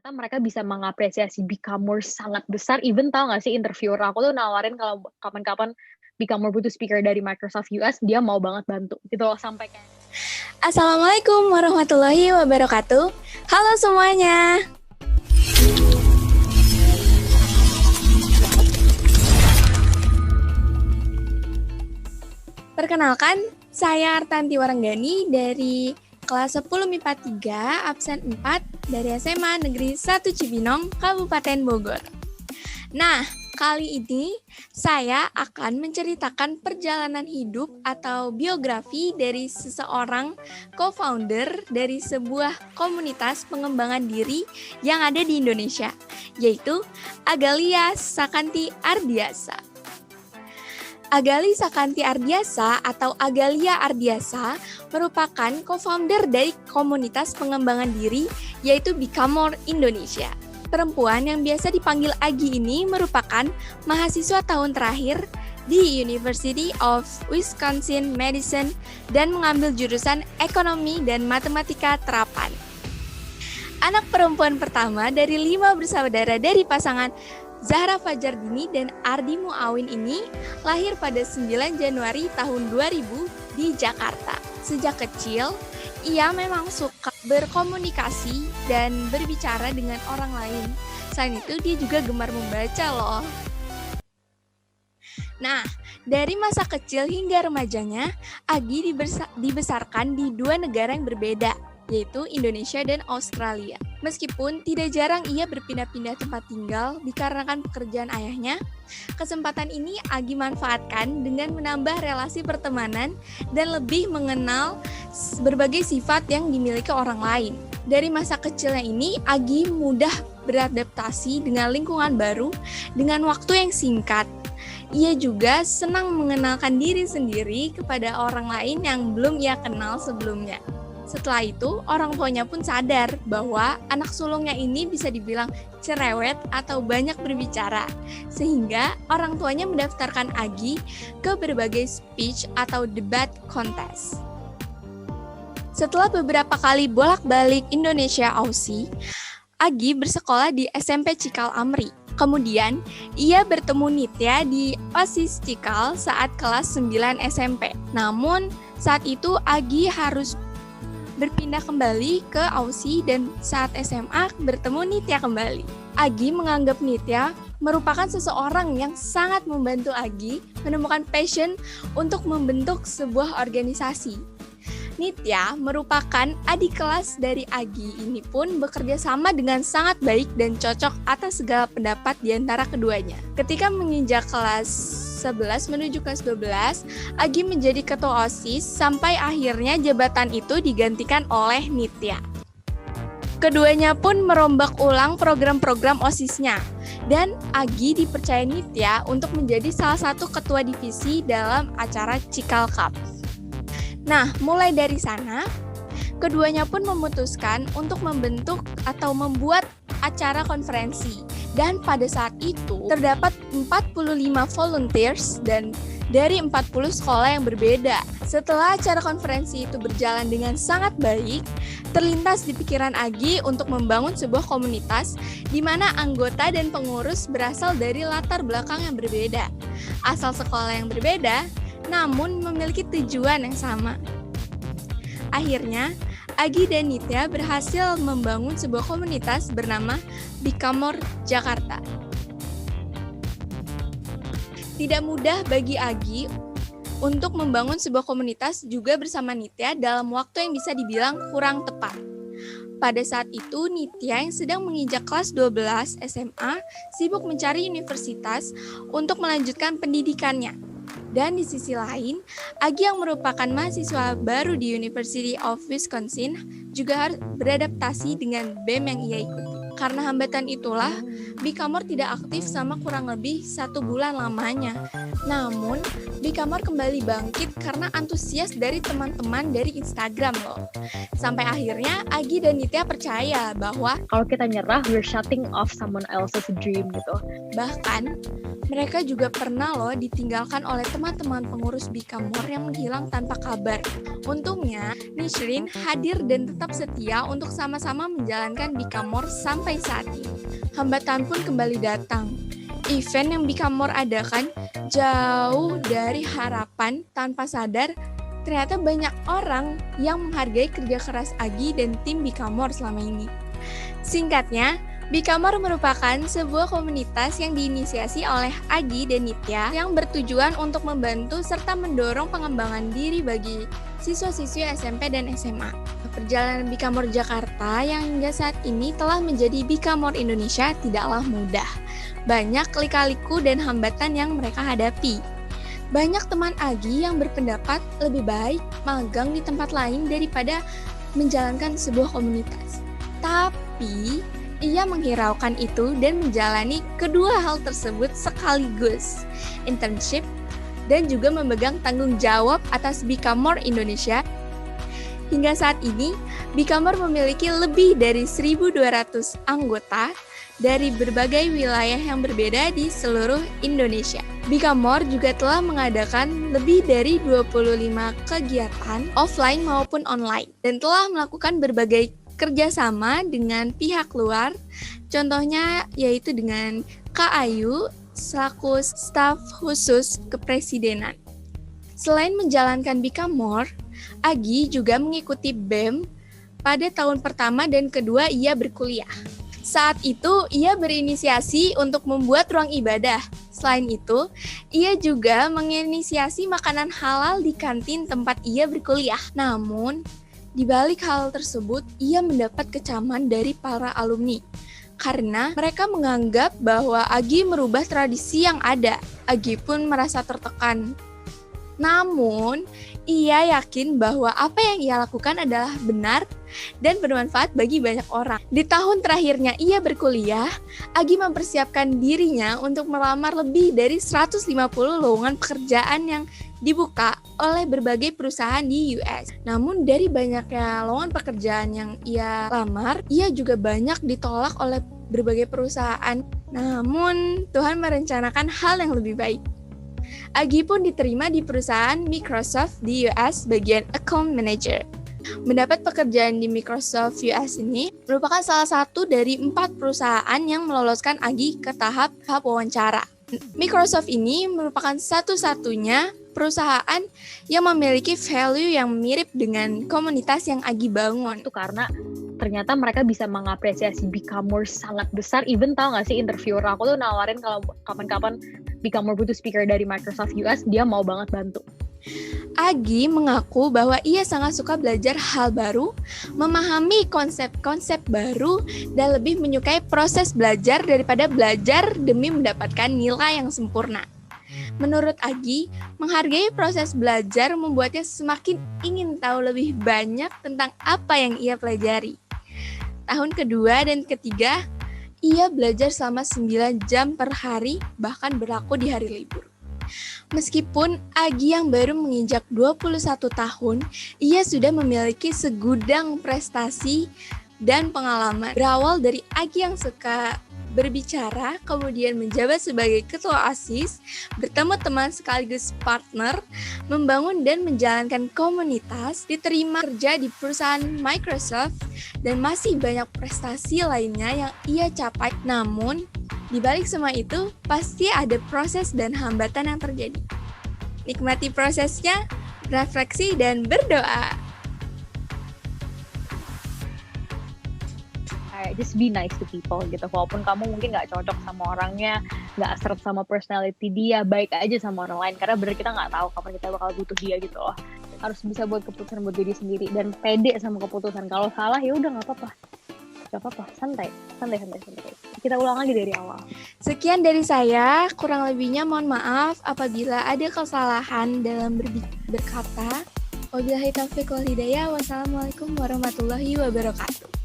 ternyata mereka bisa mengapresiasi Becomore sangat besar, even tahu nggak sih interviewer aku tuh nawarin kalau kapan-kapan Becomore butuh speaker dari Microsoft US, dia mau banget bantu gitu loh, sampai kayak Assalamualaikum warahmatullahi wabarakatuh. Halo semuanya. Perkenalkan, saya Artanti Waranggani dari kelas 10 MIPA 3, absen 4 dari SMA Negeri 1 Cibinong, Kabupaten Bogor. Nah, kali ini saya akan menceritakan perjalanan hidup atau biografi dari seseorang co-founder dari sebuah komunitas pengembangan diri yang ada di Indonesia, yaitu Agalia Sakanti Ardiasa. Agali Sakanti Ardiasa atau Agalia Ardiasa merupakan co-founder dari komunitas pengembangan diri yaitu Becomore Indonesia. Perempuan yang biasa dipanggil Agi ini merupakan mahasiswa tahun terakhir di University of Wisconsin-Madison dan mengambil jurusan ekonomi dan matematika terapan. Anak perempuan pertama dari 5 bersaudara dari pasangan Zahra Fajardini dan Ardi Muawin ini lahir pada 9 Januari tahun 2000 di Jakarta. Sejak kecil, ia memang suka berkomunikasi dan berbicara dengan orang lain. Selain itu, dia juga gemar membaca loh. Nah, dari masa kecil hingga remajanya, Agi dibesarkan di 2 negara yang berbeda, yaitu Indonesia dan Australia. Meskipun tidak jarang ia berpindah-pindah tempat tinggal dikarenakan pekerjaan ayahnya, kesempatan ini Agi manfaatkan dengan menambah relasi pertemanan dan lebih mengenal berbagai sifat yang dimiliki orang lain. Dari masa kecilnya ini, Agi mudah beradaptasi dengan lingkungan baru dengan waktu yang singkat. Ia juga senang mengenalkan diri sendiri kepada orang lain yang belum ia kenal sebelumnya. Setelah itu, orang tuanya pun sadar bahwa anak sulungnya ini bisa dibilang cerewet atau banyak berbicara, sehingga orang tuanya mendaftarkan Agi ke berbagai speech atau debat kontes. Setelah beberapa kali bolak-balik Indonesia Aussie, Agi bersekolah di SMP Cikal Amri. Kemudian, ia bertemu Nitya di OSIS Cikal saat kelas 9 SMP. Namun, saat itu Agi harus berpindah kembali ke Aussie dan saat SMA bertemu Nitya kembali. Agi menganggap Nitya merupakan seseorang yang sangat membantu Agi menemukan passion untuk membentuk sebuah organisasi. Nitya merupakan adik kelas dari Agi, ini pun bekerja sama dengan sangat baik dan cocok atas segala pendapat di antara keduanya. Ketika menginjak kelas 11 menuju kelas 12, Agi menjadi ketua OSIS sampai akhirnya jabatan itu digantikan oleh Nitya. Keduanya pun merombak ulang program-program OSIS-nya, dan Agi dipercaya Nitya untuk menjadi salah satu ketua divisi dalam acara Cikal Cup. Nah, mulai dari sana, keduanya pun memutuskan untuk membentuk atau membuat acara konferensi. Dan pada saat itu, terdapat 45 volunteers dan dari 40 sekolah yang berbeda. Setelah acara konferensi itu berjalan dengan sangat baik, terlintas di pikiran Agi untuk membangun sebuah komunitas di mana anggota dan pengurus berasal dari latar belakang yang berbeda. Asal sekolah yang berbeda, namun memiliki tujuan yang sama. Akhirnya, Agi dan Nitya berhasil membangun sebuah komunitas bernama Becomore Jakarta. Tidak mudah bagi Agi untuk membangun sebuah komunitas juga bersama Nitya dalam waktu yang bisa dibilang kurang tepat. Pada saat itu, Nitya yang sedang menginjak kelas 12 SMA sibuk mencari universitas untuk melanjutkan pendidikannya. Dan di sisi lain, Agi yang merupakan mahasiswa baru di University of Wisconsin juga harus beradaptasi dengan BEM yang ia ikuti. Karena hambatan itulah, Becomore tidak aktif selama kurang lebih 1 bulan lamanya. Namun, Becomore kembali bangkit karena antusias dari teman-teman dari Instagram loh. Sampai akhirnya, Agi dan Nitya percaya bahwa kalau kita nyerah, we're shutting off someone else's dream gitu. Bahkan, mereka juga pernah loh ditinggalkan oleh teman-teman pengurus Becomore yang menghilang tanpa kabar. Untungnya, Nisrin hadir dan tetap setia untuk sama-sama menjalankan Becomore sampai sampai saat ini. Hambatan pun kembali datang. Event yang Become More adakan jauh dari harapan. Tanpa sadar, ternyata banyak orang yang menghargai kerja keras Agi dan tim Become More selama ini. Singkatnya, Become More merupakan sebuah komunitas yang diinisiasi oleh Agi dan Nitya yang bertujuan untuk membantu serta mendorong pengembangan diri bagi siswa-siswi SMP dan SMA. Perjalanan Become More Jakarta yang hingga saat ini telah menjadi Become More Indonesia tidaklah mudah. Banyak lika-liku dan hambatan yang mereka hadapi. Banyak teman Agi yang berpendapat lebih baik magang di tempat lain daripada menjalankan sebuah komunitas. Tapi ia menghiraukan itu dan menjalani kedua hal tersebut sekaligus, internship dan juga memegang tanggung jawab atas Become More Indonesia. Hingga saat ini, Become More memiliki lebih dari 1.200 anggota dari berbagai wilayah yang berbeda di seluruh Indonesia. Become More juga telah mengadakan lebih dari 25 kegiatan offline maupun online dan telah melakukan berbagai kerjasama dengan pihak luar, contohnya yaitu dengan Kak Ayu selaku staf khusus kepresidenan. Selain menjalankan Become More, Agi juga mengikuti BEM pada tahun pertama dan kedua ia berkuliah. Saat itu ia berinisiasi untuk membuat ruang ibadah. Selain itu, ia juga menginisiasi makanan halal di kantin tempat ia berkuliah. Namun, di balik hal tersebut, ia mendapat kecaman dari para alumni karena mereka menganggap bahwa Agi merubah tradisi yang ada. Agi pun merasa tertekan. Namun, ia yakin bahwa apa yang ia lakukan adalah benar dan bermanfaat bagi banyak orang. Di tahun terakhirnya ia berkuliah, Agi mempersiapkan dirinya untuk melamar lebih dari 150 lowongan pekerjaan yang dibuka oleh berbagai perusahaan di US. Namun dari banyaknya lowongan pekerjaan yang ia lamar, ia juga banyak ditolak oleh berbagai perusahaan. Namun Tuhan merencanakan hal yang lebih baik. Agi pun diterima di perusahaan Microsoft di US bagian Account Manager. Mendapat pekerjaan di Microsoft US ini merupakan salah satu dari 4 perusahaan yang meloloskan Agi ke tahap wawancara. Microsoft ini merupakan satu-satunya perusahaan yang memiliki value yang mirip dengan komunitas yang Agi bangun. Itu karena ternyata mereka bisa mengapresiasi Become More sangat besar. Even tahu nggak sih, interviewer aku tuh nawarin kalau kapan-kapan Become More butuh speaker dari Microsoft US, dia mau banget bantu. Agi mengaku bahwa ia sangat suka belajar hal baru, memahami konsep-konsep baru, dan lebih menyukai proses belajar daripada belajar demi mendapatkan nilai yang sempurna. Menurut Agi, menghargai proses belajar membuatnya semakin ingin tahu lebih banyak tentang apa yang ia pelajari. Tahun kedua dan ketiga, ia belajar selama 9 jam per hari, bahkan berlaku di hari libur. Meskipun Agi yang baru menginjak 21 tahun, ia sudah memiliki segudang prestasi dan pengalaman. Berawal dari Agi yang suka berbicara, kemudian menjabat sebagai ketua OSIS, bertemu teman sekaligus partner, membangun dan menjalankan komunitas, diterima kerja di perusahaan Microsoft, dan masih banyak prestasi lainnya yang ia capai. Namun, di balik semua itu, pasti ada proses dan hambatan yang terjadi. Nikmati prosesnya, refleksi, dan berdoa. Just be nice to people gitu. Walaupun kamu mungkin nggak cocok sama orangnya, nggak seret sama personality dia, baik aja sama orang lain. Karena bener kita nggak tahu kapan kita bakal butuh dia gitu loh. Harus bisa buat keputusan buat diri sendiri dan pede sama keputusan. Kalau salah ya udah nggak apa-apa. Nggak apa-apa, santai. Kita ulang lagi dari awal. Sekian dari saya, kurang lebihnya mohon maaf apabila ada kesalahan dalam berkata. Wabillahi taufiq wal hidayah. Wassalamualaikum warahmatullahi wabarakatuh.